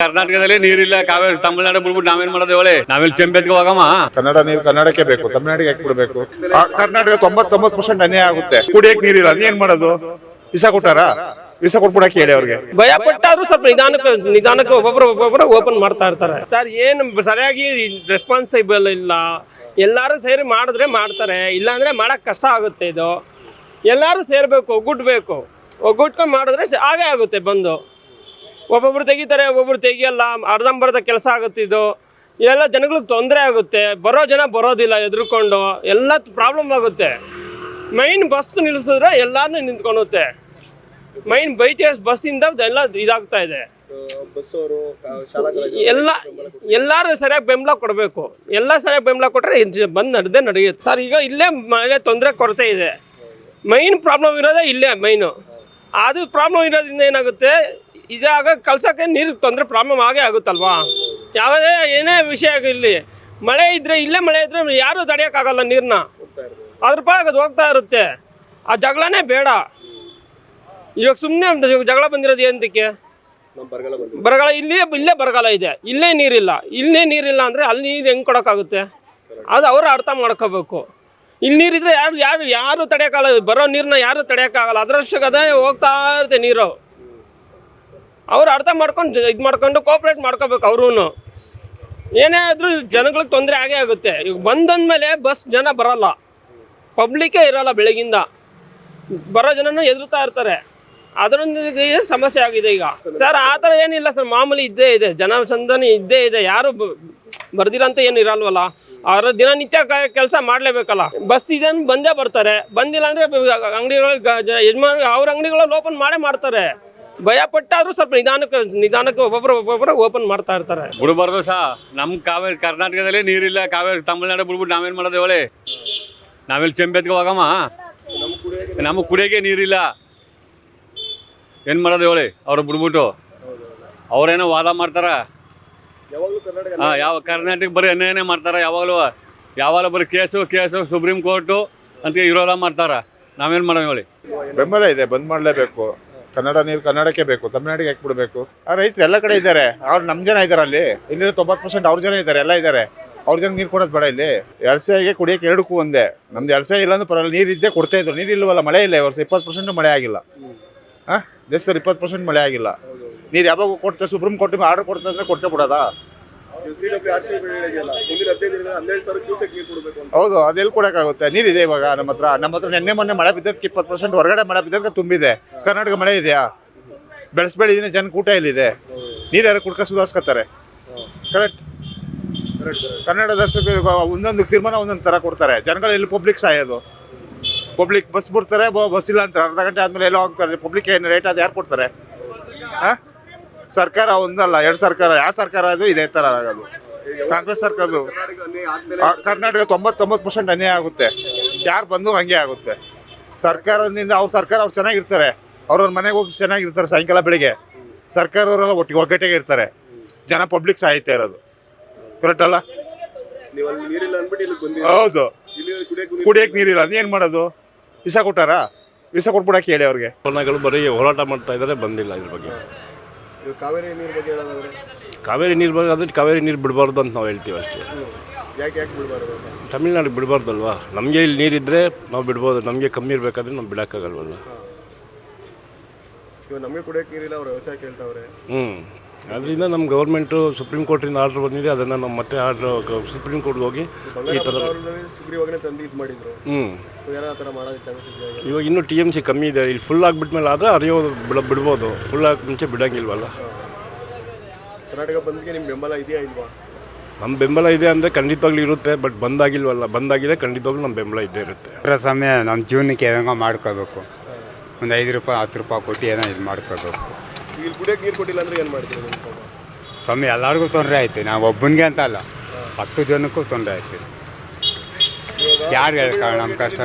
ಕರ್ನಾಟಕದಲ್ಲಿ ನೀರಿಲ್ಲ, ಕಾವೇರಿ ತಮಿಳ್ನಾಡು ಬಿಡ್ಬಿಟ್ಟು ನಾವೇನ್ ಮಾಡೋದು ಹೇಳಿ? ನಾವೆಲ್ಲಿ ಚೆಂಬೆತ್ಗೆ ಹೋಗಮ್ಮ? ಕನ್ನಡ ನೀರು ಕನ್ನಡಕ್ಕೆ ಬೇಕು, ತಮಿಳ್ನಾಡಿಗೆ ಯಾಕೆ ಬಿಡಬೇಕು? ಕರ್ನಾಟಕ 99% ಅನ್ಯಾಯ ಆಗುತ್ತೆ. ಕುಡಿಯಕ್ ನೀರಿಲ್ಲ, ಅದೇನ್ ಮಾಡೋದು? ವಿಸ ಕೊಟ್ಟಾರ? ವಿಸ ಕೊಟ್ಬಿಡಕ್ಕೆ ಹೇಳಿ ಅವ್ರಿಗೆ. ಭಯ ಪಟ್ಟಾದ್ರೂ ಸ್ವಲ್ಪ ನಿಧಾನಕ್ಕೆ ಒಬ್ಬೊಬ್ರು ಓಪನ್ ಮಾಡ್ತಾ ಇರ್ತಾರೆ ಸರ್. ಏನು ಸರಿಯಾಗಿ ರೆಸ್ಪಾನ್ಸಿಬಲ್ ಇಲ್ಲ. ಎಲ್ಲಾರು ಸೇರಿ ಮಾಡಿದ್ರೆ ಮಾಡ್ತಾರೆ, ಇಲ್ಲಾಂದ್ರೆ ಮಾಡಕ್ ಕಷ್ಟ ಆಗುತ್ತೆ. ಇದು ಎಲ್ಲಾರು ಸೇರ್ಬೇಕು, ಒಗ್ಗಟ್ಕೊಂಡು ಮಾಡಿದ್ರೆ ಹಾಗೆ ಆಗುತ್ತೆ. ಬಂದು ಒಬ್ಬೊಬ್ರು ತೆಗಿತಾರೆ, ಒಬ್ಬೊಬ್ರು ತೆಗಿಯಲ್ಲ, ಅರ್ಧಂಬರ್ಧ ಕೆಲಸ ಆಗುತ್ತೆ. ಇದು ಎಲ್ಲ ಜನಗಳಿಗೆ ತೊಂದರೆ ಆಗುತ್ತೆ. ಬರೋ ಜನ ಬರೋದಿಲ್ಲ, ಎದುರುಕೊಂಡು ಎಲ್ಲ ಪ್ರಾಬ್ಲಮ್ ಆಗುತ್ತೆ. ಮೈನ್ ಬಸ್ ನಿಲ್ಲಿಸಿದ್ರೆ ಎಲ್ಲಾನು ನಿಂತ್ಕೊಳುತ್ತೆ. ಮೈನ್ BTS ಬಸ್ಸಿಂದ ಎಲ್ಲ ಇದಾಗ್ತಾ ಇದೆ. ಎಲ್ಲರೂ ಸರಿಯಾಗಿ ಬೆಂಬಲ ಕೊಡಬೇಕು. ಎಲ್ಲ ಸರಿಯಾಗಿ ಬೆಂಬಲ ಕೊಟ್ಟರೆ ಬಂದು ನಡೆಯುತ್ತೆ ಸರ್. ಈಗ ಇಲ್ಲೇ ಮಳೆ ತೊಂದರೆ ಕೊರತೆ ಇದೆ. ಮೈನ್ ಪ್ರಾಬ್ಲಮ್ ಇರೋದೇ ಇಲ್ಲೇ ಮೈನು. ಅದು ಪ್ರಾಬ್ಲಮ್ ಇರೋದ್ರಿಂದ ಏನಾಗುತ್ತೆ, ಇದಾಗ ಕಲ್ಸೋಕ್ಕೆ ನೀರು ತೊಂದರೆ ಪ್ರಾಬ್ಲಮ್ ಆಗೇ ಆಗುತ್ತಲ್ವಾ? ಯಾವುದೇ ಏನೇ ವಿಷಯ ಇಲ್ಲಿ ಮಳೆ ಇದ್ದರೆ, ಇಲ್ಲೇ ಮಳೆ ಇದ್ದರೆ ಯಾರೂ ತಡೆಯೋಕ್ಕಾಗಲ್ಲ ನೀರನ್ನ. ಅದ್ರ ಪಾಡಿಗೆ ಅದು ಹೋಗ್ತಾ ಇರುತ್ತೆ. ಆ ಜಗಳನೇ ಬೇಡ. ಇವಾಗ ಸುಮ್ಮನೆ ಜಗಳ ಬಂದಿರೋದು ಏನಕ್ಕೆ? ಬರಗಾಲ ಇಲ್ಲೇ ಬರಗಾಲ ಇದೆ, ಇಲ್ಲೇ ನೀರಿಲ್ಲ ಅಂದರೆ ಅಲ್ಲಿ ನೀರು ಹೆಂಗೆ ಕೊಡೋಕ್ಕಾಗುತ್ತೆ? ಅದು ಅವರು ಅರ್ಥ ಮಾಡ್ಕೋಬೇಕು. ಇಲ್ಲಿ ನೀರಿದ್ರೆ ಯಾರು ತಡೆಯೋಕ್ಕಾಗಲ್ಲ. ಬರೋ ನೀರನ್ನ ಯಾರು ತಡೆಯೋಕ್ಕಾಗಲ್ಲ. ಅದರಷ್ಟು ಅದೇ ಹೋಗ್ತಾ ಇರುತ್ತೆ ನೀರು. ಅವ್ರು ಅರ್ಥ ಮಾಡ್ಕೊಂಡು ಇದು ಮಾಡ್ಕೊಂಡು ಕೋಆಪ್ರೇಟ್ ಮಾಡ್ಕೋಬೇಕು. ಅವ್ರೂ ಏನೇ ಆದರೂ ಜನಗಳಿಗೆ ತೊಂದರೆ ಆಗೇ ಆಗುತ್ತೆ. ಈಗ ಬಂದಂದಮೇಲೆ ಬಸ್ ಜನ ಬರೋಲ್ಲ, ಪಬ್ಲಿಕ್ಕೇ ಇರೋಲ್ಲ. ಬೆಳಗಿಂದ ಬರೋ ಜನನೂ ಎದುರುತ್ತಾ ಇರ್ತಾರೆ. ಅದರೊಂದಿಗೆ ಸಮಸ್ಯೆ ಆಗಿದೆ ಈಗ ಸರ್. ಆ ಥರ ಏನಿಲ್ಲ ಸರ್, ಮಾಮೂಲಿ ಇದ್ದೇ ಇದೆ, ಜನಸಂದಣಿ ಇದ್ದೇ ಇದೆ. ಯಾರು ಬರ್ದಿರಂತ ಏನು ಇರಲ್ವಲ್ಲ. ಅವರ ದಿನನಿತ್ಯ ಕೆಲಸ ಮಾಡಲೇಬೇಕಲ್ಲ. ಬಸ್ ಇದೆ ಬಂದೇ ಬರ್ತಾರೆ. ಬಂದಿಲ್ಲ ಅಂದರೆ ಅಂಗಡಿಗಳು ಯಜಮಾನ ಅವ್ರ ಅಂಗಡಿಗಳಲ್ಲಿ ಓಪನ್ ಮಾಡ್ತಾರೆ. ಭಯ ಪಟ್ಟಾದ್ರೂ ಸ್ವಲ್ಪ ನಿಧಾನಕ್ಕೆ ಒಬ್ಬೊಬ್ರು ಓಪನ್ ಮಾಡ್ತಾ ಇರ್ತಾರೆ. ಬಿಡಬಾರ್ದು ಸಾ. ನಮ್ಮ ಕಾವೇರಿ ಕರ್ನಾಟಕದಲ್ಲಿ ನೀರಿಲ್ಲ, ಕಾವೇರಿ ತಮಿಳ್ನಾಡು ಬಿಡ್ಬಿಟ್ಟು ನಾವೇನ್ ಮಾಡೋದು ಹೇಳಿ? ನಾವೆಲ್ಲಿ ಚೆಂಬೆತ್ಗೆ ಹೋಗಮ್ಮ? ನಮಗೆ ಕುಡಿಯೋಕೆ ನೀರಿಲ್ಲ, ಏನು ಮಾಡೋದು ಹೇಳಿ? ಅವ್ರು ಬಿಡ್ಬಿಟ್ಟು ಅವ್ರೇನೋ ವಾದ ಮಾಡ್ತಾರ. ಯಾವ ಕರ್ನಾಟಕ ಬರೀ ಅನ್ಯಾಯನೇ ಮಾಡ್ತಾರೆ. ಯಾವಾಗಲೂ ಬರೀ ಕೇಸು ಸುಪ್ರೀಂ ಕೋರ್ಟು ಅಂತ ಇರೋಲ್ಲ ಮಾಡ್ತಾರ. ನಾವೇನು ಮಾಡೋದು ಹೇಳಿ? ಬೆಂಬಲ ಇದೆ, ಬಂದ್ ಮಾಡಲೇಬೇಕು. ಕನ್ನಡ ನೀರು ಕನ್ನಡಕ್ಕೆ ಬೇಕು, ತಮಿಳ್ನಾಡಿಗೆ ಯಾಕೆ ಬಿಡಬೇಕು? ಆ ರೈತರು ಎಲ್ಲ ಕಡೆ ಇದ್ದಾರೆ. ಅವ್ರು ನಮ್ಮ ಜನ ಇದ್ದಾರೆ. ಅಲ್ಲಿ 90% ಅವ್ರ ಜನ ಇದ್ದಾರೆ, ಎಲ್ಲ ಇದ್ದಾರೆ. ಅವ್ರ ಜನ ನೀರು ಕೊಡೋದು ಬೇಡ. ಇಲ್ಲಿ ಎಲ್ಸೆಗೆ ಕುಡಿಯೋಕೆ ಎರಡಕ್ಕೂ ಒಂದೇ. ನಮ್ದು ಎಲ್ಸೆ ಇಲ್ಲ ಅಂದ್ರೆ ಪರವಾಗಿಲ್ಲ, ನೀರು ಇದ್ದೇ ಕೊಡ್ತಾ ಇದ್ರು. ನೀರು ಇಲ್ವಲ್ಲ, ಮಳೆ ಇಲ್ಲ. ಈ ವರ್ಷ 20% ಮಳೆ ಆಗಿಲ್ಲ. ದೇಶದಲ್ಲಿ 20% ಮಳೆ ಆಗಿಲ್ಲ. ನೀರು ಯಾವಾಗ ಕೊಡ್ತಾರೆ? ಸುಪ್ರೀಂ ಕೋರ್ಟ್ ಆರ್ಡರ್ ಕೊಡ್ತಾರೆ ಅಂದ್ರೆ ಕೊಡ್ತಾ ಬಿಡೋದಾ? ಹೌದು, ಅದೆಲ್ಲಿ ಕೊಡೋಕ್ಕಾಗುತ್ತೆ? ನೀರಿದೆ ಇವಾಗ ನಮ್ಮ ಹತ್ರ. ನೆನ್ನೆ ಮೊನ್ನೆ ಮಳೆ ಬಿದ್ದದಕ್ಕೆ 20% ಹೊರಗಡೆ ಮಳೆ ಬಿದ್ದದಕ್ಕೆ ತುಂಬಿದೆ. ಕರ್ನಾಟಕ ಮಳೆ ಇದೆಯಾ? ಬೆಳೆಸ್ಬೇಡಿದ್ದೀನಿ, ಜನ ಕೂಟ ಇಲ್ಲಿದೆ. ನೀರು ಯಾರು ಕುಡ್ಕ ಸುಧಾರಿಸ್ಕೊತಾರೆ? ಕರೆಕ್ಟ್. ಕನ್ನಡ ದರ್ಶಕ ಒಂದೊಂದು ತೀರ್ಮಾನ ಒಂದೊಂದು ಥರ ಕೊಡ್ತಾರೆ. ಜನಗಳು ಎಲ್ಲಿ ಪಬ್ಲಿಕ್ ಸಾಯೋದು? ಪಬ್ಲಿಕ್ ಬಸ್ ಬಿಡ್ತಾರೆ, ಬಸ್ ಇಲ್ಲ ಅಂತಾರೆ. ಅರ್ಧ ಗಂಟೆ ಆದಮೇಲೆ ಎಲ್ಲೋ ಹೋಗ್ತಾರೆ. ಪಬ್ಲಿಕ್ ಏನು ರೇಟ್ ಅದು ಯಾರು ಕೊಡ್ತಾರೆ? ಸರ್ಕಾರ ಒಂದಲ್ಲ, ಎರಡು ಸರ್ಕಾರ. ಯಾವ ಸರ್ಕಾರ ಅದು ಇದೇ ಥರ ಆಗೋದು? ಕಾಂಗ್ರೆಸ್ ಸರ್ಕಾರದು. ಕರ್ನಾಟಕ 99% ಅನ್ಯಾಯ ಆಗುತ್ತೆ. ಯಾರು ಬಂದು ಹಂಗೆ ಆಗುತ್ತೆ. ಸರ್ಕಾರದಿಂದ ಅವ್ರು ಚೆನ್ನಾಗಿರ್ತಾರೆ. ಅವ್ರವ್ರ ಮನೆಗೆ ಹೋಗಿ ಚೆನ್ನಾಗಿರ್ತಾರೆ. ಸಾಯಂಕಾಲ ಬೆಳಿಗ್ಗೆ ಸರ್ಕಾರದವರೆಲ್ಲ ಒಗ್ಗಟ್ಟಿಗೆ ಇರ್ತಾರೆ. ಜನ ಪಬ್ಲಿಕ್ ಸಾಯ್ತಾ ಇರೋದು. ಕರೆಕ್ಟ್ ಅಲ್ಲ? ಹೌದು, ಕುಡಿಯಕ್ಕೆ ನೀರಿಲ್ಲ, ಅದೇನು ಮಾಡೋದು? ವಿಸ ಕೊಟ್ಟಾರ? ವಿಸ ಕೊಟ್ಬಿಡಕ್ಕೆ ಹೇಳಿ ಅವ್ರಿಗೆ. ಬರೀ ಹೋರಾಟ ಮಾಡ್ತಾ ಇದ್ದಾರೆ, ಬಂದಿಲ್ಲ ಇದ್ರ ಬಗ್ಗೆ. ಕಾವೇರಿ ನೀರು ಬಗ್ಗೆ ಹೇಳೋದಾದ್ರೆ, ಕಾವೇರಿ ನೀರು ಬಿಡಬಾರ್ದು ಅಂತ ನಾವು ಹೇಳ್ತೀವಿ ಅಷ್ಟೇ. ಯಾಕೆ ಬಿಡಬಾರ್ದು? ತಮಿಳ್ನಾಡಿಗೆ ಬಿಡಬಾರ್ದಲ್ವಾ? ನಮಗೆ ಇಲ್ಲಿ ನೀರಿದ್ದರೆ ನಾವು ಬಿಡ್ಬೋದು. ನಮಗೆ ಕಮ್ಮಿ ಇರಬೇಕಾದ್ರೆ ನಾವು ಬಿಡೋಕ್ಕಾಗಲ್ವಲ್ಲ. ಇವಾಗ ನಮಗೆ ಕುಡಿಯೋಕೆ ನೀರಿಲ್ಲ, ಅವ್ರು ವ್ಯವಸಾಯ ಕೇಳ್ತಾವ್ರೆ. ಅದರಿಂದ ನಮ್ಮ ಗೌರ್ಮೆಂಟು ಸುಪ್ರೀಂ ಕೋರ್ಟಿಂದ ಆರ್ಡ್ರ್ ಬಂದಿದೆ. ಅದನ್ನು ನಾವು ಮತ್ತೆ ಆರ್ಡ್ರ್ ಸುಪ್ರೀಂ ಕೋರ್ಟ್ಗೆ ಹೋಗಿ ಈ ಥರ ಸುಗ್ರೀವಾಜ್ಞೆ ತಂದು ಇದು ಮಾಡಿದ್ರು. ಆ ಥರ ಮಾಡೋದು ಚಾನ್ಸಸ್ ಇದೆ. ಇವಾಗ ಇನ್ನೂ TMC ಕಮ್ಮಿ ಇದೆ. ಇಲ್ಲಿ ಫುಲ್ ಆಗಿಬಿಟ್ಮೇಲೆ ಆದರೆ ಅರಿಯೋದು ಬಿಡ್ಬೋದು. ಫುಲ್ ಆಗಿ ಮುಂಚೆ ಬಿಡೋಂಗಿಲ್ವಲ್ಲ. ಕರ್ನಾಟಕ ಬಂದ್ಗೆ ನಿಮ್ಮ ಬೆಂಬಲ ಇದೆಯಾ ಇಲ್ವಾ? ನಮ್ಮ ಬೆಂಬಲ ಇದೆ ಅಂದರೆ ಖಂಡಿತವಾಗ್ಲೂ ಇರುತ್ತೆ. ಬಟ್ ಬಂದಾಗಿಲ್ವಲ್ಲ. ಬಂದಾಗಿದೆ, ಖಂಡಿತವಾಗ್ಲೂ ನಮ್ಮ ಬೆಂಬಲ ಇದ್ದೇ ಇರುತ್ತೆ. ಸಮಯ ನಮ್ಮ ಜೀವನಕ್ಕೆ ಏನೋ ಮಾಡ್ಕೋಬೇಕು. ಒಂದು 5 ರೂಪಾಯಿ 10 ರೂಪಾಯಿ ಕೊಟ್ಟು ಏನೋ ಇದು ಮಾಡ್ಕೋಬೇಕು. ಇಲ್ಲಿ ಕುಡಿಯೋಕೆ ನೀರು ಕೊಟ್ಟಿಲ್ಲ ಅಂದರೆ ಏನು ಮಾಡ್ತೀವಿ? ಸ್ವಾಮಿ ಎಲ್ಲರಿಗೂ ತೊಂದರೆ ಆಯ್ತು. ನಾವು ಒಬ್ಬನಿಗೆ ಅಂತ ಅಲ್ಲ, 10 ಜನಕ್ಕೂ ತೊಂದರೆ ಆಯ್ತು. ಯಾರು ಹೇಳ್ತಾರೆ ನಮ್ಮ ಕಷ್ಟ?